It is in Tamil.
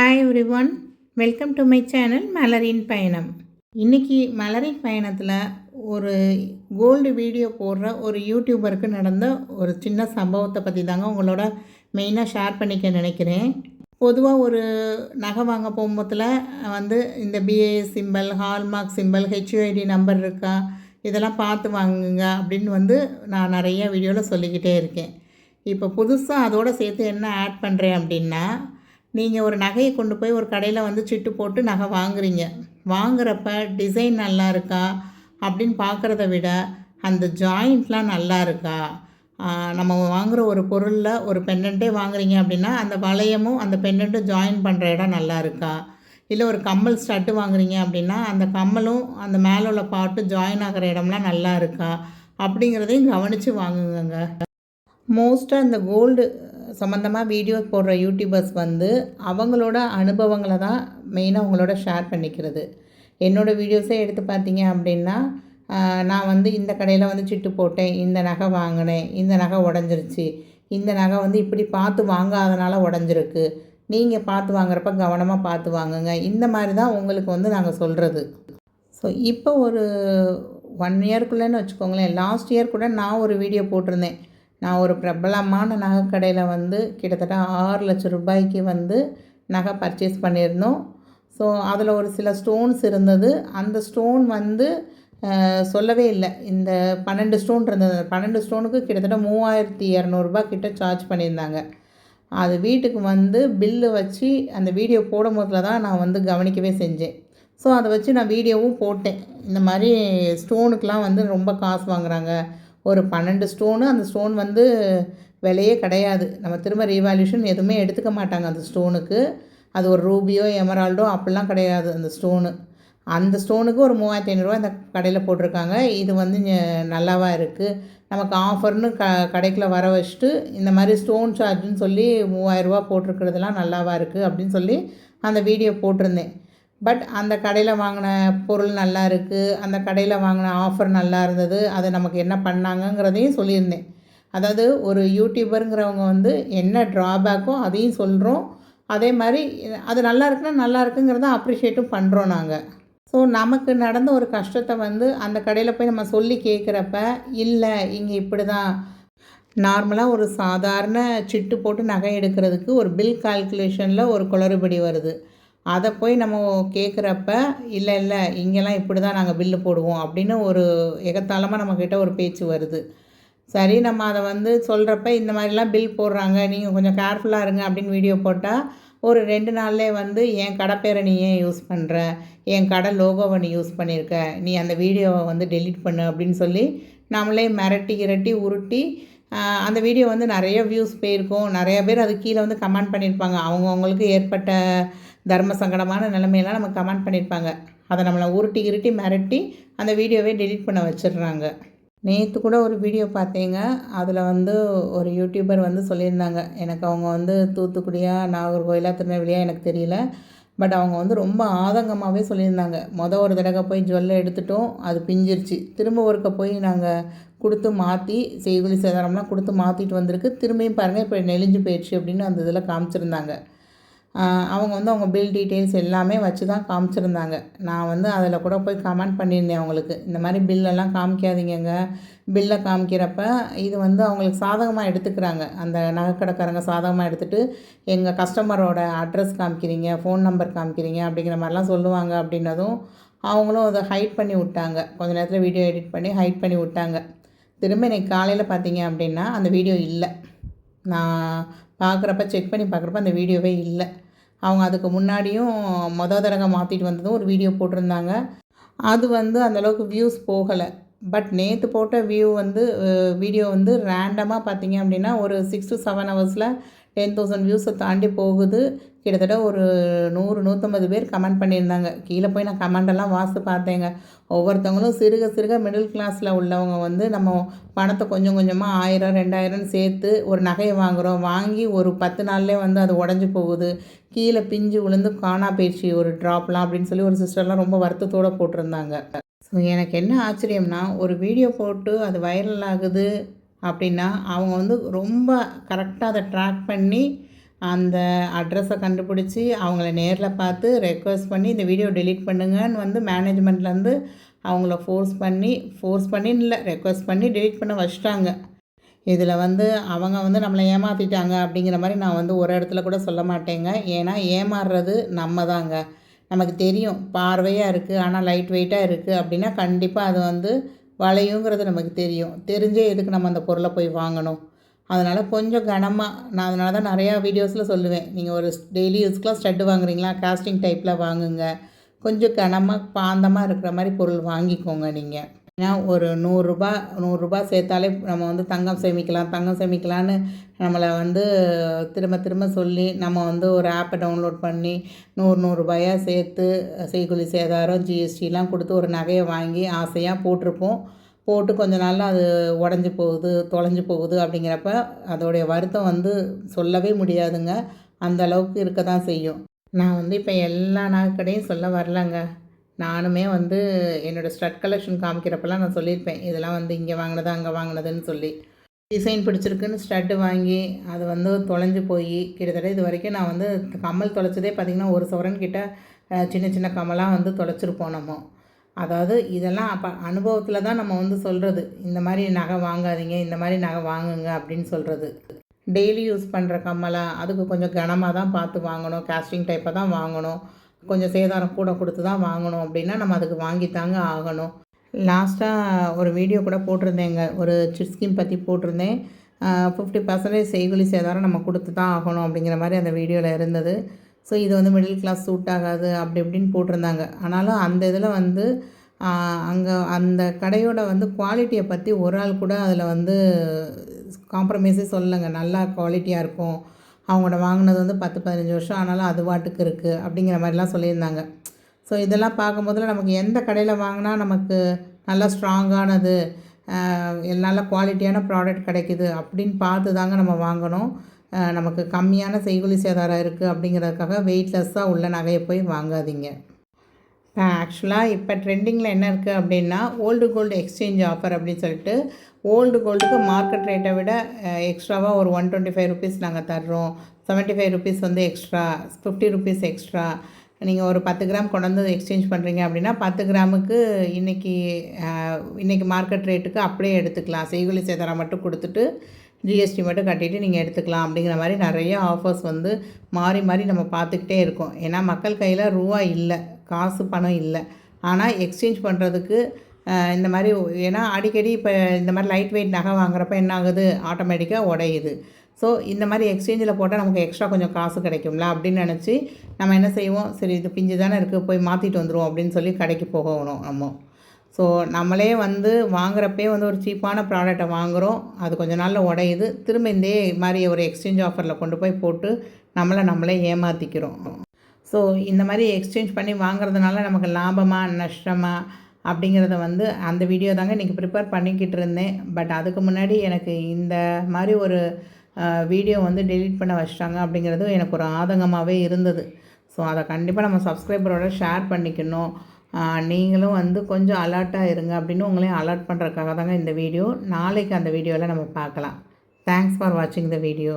Hi everyone, welcome to my channel மலரின் பயணம். இன்றைக்கி மலரின் பயணத்தில் ஒரு கோல்டு வீடியோ போடுற ஒரு யூடியூபருக்கு நடந்த ஒரு சின்ன சம்பவத்தை பற்றி தாங்க உங்களோட மெயினாக ஷேர் பண்ணிக்க நினைக்கிறேன். பொதுவாக ஒரு நகை வாங்க போகும்போதில் இந்த BAS symbol, hallmark symbol, HUID number இருக்கா, இதெல்லாம் பார்த்து வாங்குங்க அப்படின்னு நான் நிறைய வீடியோவில் சொல்லிக்கிட்டே இருக்கேன். இப்போ புதுசாக அதோடு சேர்த்து என்ன ஆட் பண்ணுறேன் அப்படின்னா, நீங்கள் ஒரு நகையை கொண்டு போய் ஒரு கடையில் சிட்டு போட்டு நகை வாங்குறீங்க. வாங்குறப்ப டிசைன் நல்லா இருக்கா அப்படின்னு பார்க்குறத விட அந்த ஜாயிண்ட்லாம் நல்லா இருக்கா, நம்ம வாங்குகிற ஒரு பொருளில் ஒரு பெண்டண்ட்டே வாங்குறீங்க அப்படின்னா அந்த வளையமும் அந்த பெண்டண்ட்டும் ஜாயின் பண்ணுற இடம் நல்லா இருக்கா, இல்லை ஒரு கம்மல் ஸ்டட்டு வாங்குறீங்க அப்படின்னா அந்த கம்மலும் அந்த மேலே உள்ள பாட்டு ஜாயின் ஆகிற இடம்லாம் நல்லா இருக்கா அப்படிங்கிறதையும் கவனித்து வாங்குங்க. மோஸ்ட்டாக இந்த கோல்டு சம்மந்தமாக வீடியோ போடுற யூடியூபர்ஸ் அவங்களோட அனுபவங்களை தான் மெயினாக அவங்களோட ஷேர் பண்ணிக்கிறது. என்னோடய வீடியோஸே எடுத்து பார்த்தீங்க அப்படின்னா, நான் இந்த கடையில் சிட்டு போட்டேன், இந்த நகை வாங்கினேன், இந்த நகை உடஞ்சிருச்சு, இந்த நகை இப்படி பார்த்து வாங்காதனால உடஞ்சிருக்கு, நீங்கள் பார்த்து வாங்குறப்ப கவனமாக பார்த்து வாங்குங்க, இந்த மாதிரி தான் உங்களுக்கு நாங்கள் சொல்கிறது. ஸோ இப்போ ஒரு 1 இயர்க்குள்ளேன்னு வச்சுக்கோங்களேன், லாஸ்ட் இயர் கூட நான் ஒரு வீடியோ போட்டிருந்தேன். நான் ஒரு பிரபலமான நகைக்கடையில் கிட்டத்தட்ட 6 லட்சம் ரூபாய்க்கு நகை பர்ச்சேஸ் பண்ணியிருந்தோம். ஸோ அதில் ஒரு சில ஸ்டோன்ஸ் இருந்தது. அந்த ஸ்டோன் சொல்லவே இல்லை. இந்த 12 ஸ்டோன் இருந்தது. 12 ஸ்டோனுக்கு கிட்டத்தட்ட 3200 கிட்ட சார்ஜ் பண்ணியிருந்தாங்க. அது வீட்டுக்கு பில்லு வச்சு அந்த வீடியோ போடும்போதில் தான் நான் கவனிக்கவே செஞ்சேன். ஸோ அதை வச்சு நான் வீடியோவும் போட்டேன். இந்த மாதிரி ஸ்டோனுக்கெலாம் ரொம்ப காசு வாங்குகிறாங்க. ஒரு 12 ஸ்டோனு, அந்த ஸ்டோன் விலையே கிடையாது. நம்ம திரும்ப ரீவேல்யூஷன் எதுவுமே எடுத்துக்க மாட்டாங்க அந்த ஸ்டோனுக்கு. அது ஒரு ரூபியோ எமரால்டோ அப்படிலாம் கிடையாது அந்த ஸ்டோனு. அந்த ஸ்டோனுக்கு ஒரு 3500 இந்த கடையில் போட்டிருக்காங்க. இது நல்லாவா இருக்குது, நமக்கு ஆஃபர்னு கடைக்குள்ளே வர வச்சுட்டு இந்த மாதிரி ஸ்டோன் சார்ஜுன்னு சொல்லி 3000 போட்டிருக்கிறதுலாம் நல்லாவா இருக்குது அப்படின்னு சொல்லி அந்த வீடியோ போட்டிருந்தேன். பட் அந்த கடையில் வாங்கின பொருள் நல்லா இருக்குது, அந்த கடையில் வாங்கின ஆஃபர் நல்லா இருந்தது, அதை நமக்கு என்ன பண்ணாங்கங்கிறதையும் சொல்லியிருந்தேன். அதாவது ஒரு யூடியூபருங்கிறவங்க என்ன ட்ராபேக்கோ அதையும் சொல்கிறோம். அதே மாதிரி அது நல்லா இருக்குன்னா நல்லா இருக்குங்கிறத அப்ரிஷியேட்டும் பண்ணுறோம் நாங்கள். ஸோ நமக்கு நடந்த ஒரு கஷ்டத்தை அந்த கடையில் போய் நம்ம சொல்லி கேட்குறப்ப, இல்லை இங்கே இப்படி தான் நார்மலாக ஒரு சாதாரண சிட்டு போட்டு நகை எடுக்கிறதுக்கு ஒரு பில் கால்குலேஷனில் ஒரு குளறுபடி வருது. அதை போய் நம்ம கேட்குறப்ப, இல்லை இல்லை இங்கெல்லாம் இப்படி தான் நாங்கள் பில்லு போடுவோம் அப்படின்னு ஒரு எகத்தாளமாக நம்மக்கிட்ட ஒரு பேச்சு வருது. சரி, நம்ம அதை சொல்கிறப்ப இந்த மாதிரிலாம் பில் போடுறாங்க, நீங்கள் கொஞ்சம் கேர்ஃபுல்லாக இருங்க அப்படின்னு வீடியோ போட்டால் ஒரு 2 நாள்லேயே என் கடை பேரை நீ ஏன் யூஸ் பண்ணுற, என் கடை லோகோவை நீ யூஸ் பண்ணியிருக்க, நீ அந்த வீடியோவை டெலீட் பண்ணு அப்படின்னு சொல்லி நம்மளே மிரட்டி கிரட்டி உருட்டி அந்த வீடியோ நிறைய வியூஸ் போயிருக்கும். நிறைய பேர் அது கீழே கமெண்ட் பண்ணியிருப்பாங்க. அவங்கவுங்களுக்கு ஏற்பட்ட தர்ம சங்கடமான நிலைமையெல்லாம் நம்ம கமெண்ட் பண்ணியிருப்பாங்க. அதை நம்மளை உருட்டி கிருட்டி மிரட்டி அந்த வீடியோவே டெலீட் பண்ண வச்சிடுறாங்க. நேற்று கூட ஒரு வீடியோ பார்த்தேங்க. அதில் ஒரு யூடியூபர் சொல்லியிருந்தாங்க, எனக்கு அவங்க தூத்துக்குடியா நாகர்கோயிலா திருநெல்வேலியா எனக்கு தெரியல, பட் அவங்க ரொம்ப ஆதங்கமாகவே சொல்லியிருந்தாங்க. ஒரு தடவை போய் ஜுவல்லை எடுத்துட்டோம், அது பிஞ்சிருச்சு, திரும்ப ஒருக்க போய் நாங்கள் கொடுத்து மாற்றி செய்கூலி சேதாரம்லாம் கொடுத்து மாற்றிட்டு வந்திருக்கு, திரும்பியும் பாருங்கள் இப்போ நெளிஞ்சு போயிடுச்சு அப்படின்னு அந்த இதில் காமிச்சிருந்தாங்க. அவங்க அவங்க பில் டீட்டெயில்ஸ் எல்லாமே வச்சு தான் காமிச்சிருந்தாங்க. நான் அதில் கூட போய் கமெண்ட் பண்ணியிருந்தேன் அவங்களுக்கு, இந்த மாதிரி பில்லெல்லாம் காமிக்காதீங்கங்க, பில்லை காமிக்கிறப்ப இது அவங்களுக்கு சாதகமாக எடுத்துக்கிறாங்க. அந்த நகைக்கடைக்காரங்க சாதகமாக எடுத்துகிட்டு எங்கள் கஸ்டமரோட அட்ரஸ் காமிக்கிறீங்க, ஃபோன் நம்பர் காமிக்கிறீங்க அப்படிங்கிற மாதிரிலாம் சொல்லுவாங்க அப்படின்னதும் அவங்களும் அதை ஹைட் பண்ணி விட்டாங்க. கொஞ்சம் நேரத்தில் வீடியோ எடிட் பண்ணி ஹைட் பண்ணி விட்டாங்க. திரும்ப இன்றைக்கி காலையில் பார்த்தீங்க அப்படின்னா அந்த வீடியோ இல்லை. நான் பார்க்குறப்ப செக் பண்ணி பார்க்குறப்ப அந்த வீடியோவே இல்லை. அவங்க அதுக்கு முன்னாடியும் தடவை மாற்றிட்டு வந்ததும் ஒரு வீடியோ போட்டிருந்தாங்க. அது அந்தளவுக்கு வியூஸ் போகலை. பட் நேற்று போட்ட வீடியோ ரேண்டமாக பார்த்தீங்க அப்படின்னா ஒரு 6 to 7 ஹவர்ஸில் 10,000 வியூஸை தாண்டி போகுது. கிட்டத்தட்ட ஒரு 100-150 பேர் கமெண்ட் பண்ணியிருந்தாங்க. கீழே போய் நான் கமெண்டெல்லாம் வாசித்து பார்த்தேங்க. ஒவ்வொருத்தவங்களும் சிறுக சிறுக மிடில் கிளாஸில் உள்ளவங்க நம்ம பணத்தை கொஞ்சம் கொஞ்சமாக 1000 2000 சேர்த்து ஒரு நகையை வாங்குகிறோம், வாங்கி ஒரு 10 நாள்லேயே அது உடஞ்சி போகுது, கீழே பிஞ்சு விழுந்து காணா போயிடுச்சு ஒரு ட்ராப்லாம் அப்படின்னு சொல்லி ஒரு சிஸ்டர்லாம் ரொம்ப வருத்தத்தோடு போட்டிருந்தாங்க. ஸோ எனக்கு என்ன ஆச்சரியம்னா, ஒரு வீடியோ போட்டு அது வைரல் ஆகுது அப்படின்னா அவங்க ரொம்ப கரெக்டாக அதை ட்ராக் பண்ணி அந்த அட்ரஸை கண்டுபிடிச்சி அவங்கள நேரில் பார்த்து ரெக்வஸ்ட் பண்ணி இந்த வீடியோ டெலீட் பண்ணுங்கன்னு வந்து மேனேஜ்மெண்ட்லேருந்து அவங்கள ஃபோர்ஸ் பண்ணின்னு இல்லை, ரெக்வஸ்ட் பண்ணி டெலீட் பண்ண வச்சிட்டாங்க. இதில் வந்து அவங்க வந்து நம்மளை ஏமாற்றிட்டாங்க அப்படிங்கிற மாதிரி நான் வந்து ஒரு இடத்துல கூட சொல்ல மாட்டேங்க. ஏன்னா ஏமாறுறது நம்ம தாங்க. நமக்கு தெரியும் பார்வையாக இருக்குது ஆனால் லைட் வெயிட்டாக இருக்குது அப்படின்னா கண்டிப்பாக அது வந்து வளையுங்கிறது நமக்கு தெரியும். தெரிஞ்சே எதுக்கு நம்ம அந்த பொருளை போய் வாங்கணும். அதனால் கொஞ்சம் கனமாக நான் அதனால தான் நிறையா வீடியோஸில் சொல்லுவேன், நீங்கள் ஒரு டெய்லி யூஸ்க்கெலாம் ஸ்டட்டு வாங்குறீங்களா, காஸ்டிங் டைப்பில் வாங்குங்க. கொஞ்சம் கனமாக பாந்தமாக இருக்கிற மாதிரி பொருள் வாங்கிக்கோங்க நீங்கள். ஏன்னா ஒரு நூறுரூபா சேர்த்தாலே நம்ம வந்து தங்கம் சேமிக்கலான்னு நம்மளை வந்து திரும்ப திரும்ப சொல்லி நம்ம வந்து ஒரு ஆப்பை டவுன்லோட் பண்ணி ரூபாயா சேர்த்து செய்கூலி சேதாரம் ஜிஎஸ்டிலாம் கொடுத்து ஒரு நகையை வாங்கி ஆசையாக போட்டு கொஞ்ச நாளில் அது உடஞ்சி போகுது, தொலைஞ்சு போகுது. அப்படிங்கிறப்ப அதோடைய வருத்தம் வந்து சொல்லவே முடியாதுங்க. அந்த அளவுக்கு இருக்க தான் செய்யும். நான் வந்து இப்போ எல்லா நாட்களையும் சொல்ல வரலங்க. நானுமே வந்து என்னோடய ஸ்டட் கலெக்ஷன் காமிக்கிறப்பெல்லாம் நான் சொல்லியிருப்பேன், இதெல்லாம் வந்து இங்கே வாங்கினது அங்கே வாங்கினதுன்னு சொல்லி. டிசைன் பிடிச்சிருக்குன்னு ஸ்டட்டு வாங்கி அது வந்து தொலைஞ்சு போய் கிட்டத்தட்ட இது வரைக்கும் நான் வந்து கம்மல் தொலைச்சதே பார்த்திங்கன்னா 1 சவரன் கிட்ட சின்ன சின்ன கம்மலாக வந்து தொலைச்சிருப்போம் நம்ம. அதாவது இதெல்லாம் அப்போ அனுபவத்தில் தான் நம்ம வந்து சொல்கிறது, இந்த மாதிரி நகை வாங்காதீங்க, இந்த மாதிரி நகை வாங்குங்க அப்படின்னு சொல்கிறது. டெய்லி யூஸ் பண்ணுற கம்மலாக அதுக்கு கொஞ்சம் கனமாக தான் பார்த்து வாங்கணும், காஸ்டிங் டைப்பை தான் வாங்கணும், கொஞ்சம் சேதாரம் கூட கொடுத்து தான் வாங்கணும் அப்படின்னா நம்ம அதுக்கு வாங்கித்தாங்க ஆகணும். லாஸ்ட்டாக ஒரு வீடியோ கூட போட்டிருந்தேங்க, ஒரு சிட் ஸ்கீம் பற்றி போட்டிருந்தேன். 50% செய்கூலி சேதாரம் நம்ம கொடுத்து தான் ஆகணும் அப்படிங்கிற மாதிரி அந்த வீடியோவில் இருந்தது. ஸோ இது வந்து மிடில் கிளாஸ் சூட் ஆகாது அப்படி இப்படின்னு போட்டிருந்தாங்க. ஆனாலும் அந்த இதில் வந்து அங்கே அந்த கடையோட வந்து குவாலிட்டியை பற்றி ஒரு ஆள் கூட அதில் வந்து காம்ப்ரமைஸே சொல்லலைங்க. நல்லா குவாலிட்டியாக இருக்கும், அவங்களோட வாங்கினது வந்து 10-15 வருஷம் ஆனாலும் அது பாட்டுக்கு இருக்குது அப்படிங்கிற மாதிரிலாம் சொல்லியிருந்தாங்க. ஸோ இதெல்லாம் பார்க்கும்போதில் நமக்கு எந்த கடையில் வாங்கினா நமக்கு நல்லா ஸ்ட்ராங்கானது, நல்ல குவாலிட்டியான ப்ராடக்ட் கிடைக்குது அப்படின்னு பார்த்து தாங்க நம்ம வாங்கணும். நமக்கு கம்மியான செய்கூலி சேதாரம் இருக்குது அப்படிங்கிறதுக்காக வெயிட்லெஸ்ஸாக உள்ள நகையை போய் வாங்காதீங்க. ஆக்சுவலாக இப்போ ட்ரெண்டிங்கில் என்ன இருக்குது அப்படின்னா ஓல்டு கோல்டு எக்ஸ்சேஞ்ச் ஆஃபர் அப்படின்னு சொல்லிட்டு ஓல்டு கோல்டுக்கு மார்க்கெட் ரேட்டை விட எக்ஸ்ட்ராவாக ஒரு 125 ருபீஸ் நாங்கள் தர்றோம், 75 ருபீஸ் வந்து எக்ஸ்ட்ரா, 50 ருபீஸ் எக்ஸ்ட்ரா. நீங்கள் ஒரு 10 கிராம் கொண்டு வந்து எக்ஸ்சேஞ்ச் பண்ணுறீங்க அப்படின்னா 10 கிராமுக்கு இன்றைக்கி மார்க்கெட் ரேட்டுக்கு அப்படியே எடுத்துக்கலாம், செய்கூலி சேதாரம் மட்டும் கொடுத்துட்டு ஜிஎஸ்டி மட்டும் கட்டிட்டு நீங்கள் எடுத்துக்கலாம் அப்படிங்கிற மாதிரி நிறைய ஆஃபர்ஸ் வந்து மாறி மாறி நம்ம பார்த்துக்கிட்டே இருக்கோம். ஏன்னா மக்கள் கையில் ரூபா இல்லை, காசு பணம் இல்லை. ஆனால் எக்ஸ்சேஞ்ச் பண்ணுறதுக்கு இந்த மாதிரி, ஏன்னா அடிக்கடி இப்போ இந்த மாதிரி லைட் வெயிட் நகை வாங்குறப்ப என்ன ஆகுது, ஆட்டோமேட்டிக்காக உடையுது. ஸோ இந்த மாதிரி எக்ஸ்சேஞ்சில் போட்டால் நமக்கு எக்ஸ்ட்ரா கொஞ்சம் காசு கிடைக்கும்ல அப்படின்னு நினச்சி நம்ம என்ன செய்வோம், சரி இது பிஞ்சு தானே இருக்குது போய் மாற்றிட்டு வந்துடுவோம் அப்படின்னு சொல்லி கடைக்கு போகணும் நம்ம. ஸோ நம்மளே வந்து வாங்குறப்பே வந்து ஒரு சீப்பான ப்ராடக்டை வாங்குகிறோம், அது கொஞ்ச நாளில் உடையுது, திரும்ப இந்த மாதிரி ஒரு எக்ஸ்சேஞ்ச் ஆஃபரில் கொண்டு போய் போட்டு நம்மளே ஏமாற்றிக்கிறோம். ஸோ இந்த மாதிரி எக்ஸ்சேஞ்ச் பண்ணி வாங்குறதுனால நமக்கு லாபமாக நஷ்டமாக அப்படிங்கிறத வந்து அந்த வீடியோ தாங்க இன்றைக்கி ப்ரிப்பேர் பண்ணிக்கிட்டு இருந்தேன். பட் அதுக்கு முன்னாடி எனக்கு இந்த மாதிரி ஒரு வீடியோ வந்து டெலீட் பண்ண வச்சிட்டாங்க அப்படிங்கிறது எனக்கு ஒரு ஆதங்கமாகவே இருந்தது. ஸோ அதை கண்டிப்பாக நம்ம சப்ஸ்கிரைபரோட ஷேர் பண்ணிக்கணும். நீங்களும் வந்து கொஞ்சம் அலர்ட்டாக இருங்க அப்படின்னு உங்களையும் அலர்ட் பண்ணுறதுக்காக தாங்க இந்த வீடியோ. நாளைக்கு அந்த வீடியோவில் நம்ம பார்க்கலாம். தேங்க்ஸ் ஃபார் வாட்சிங் த வீடியோ.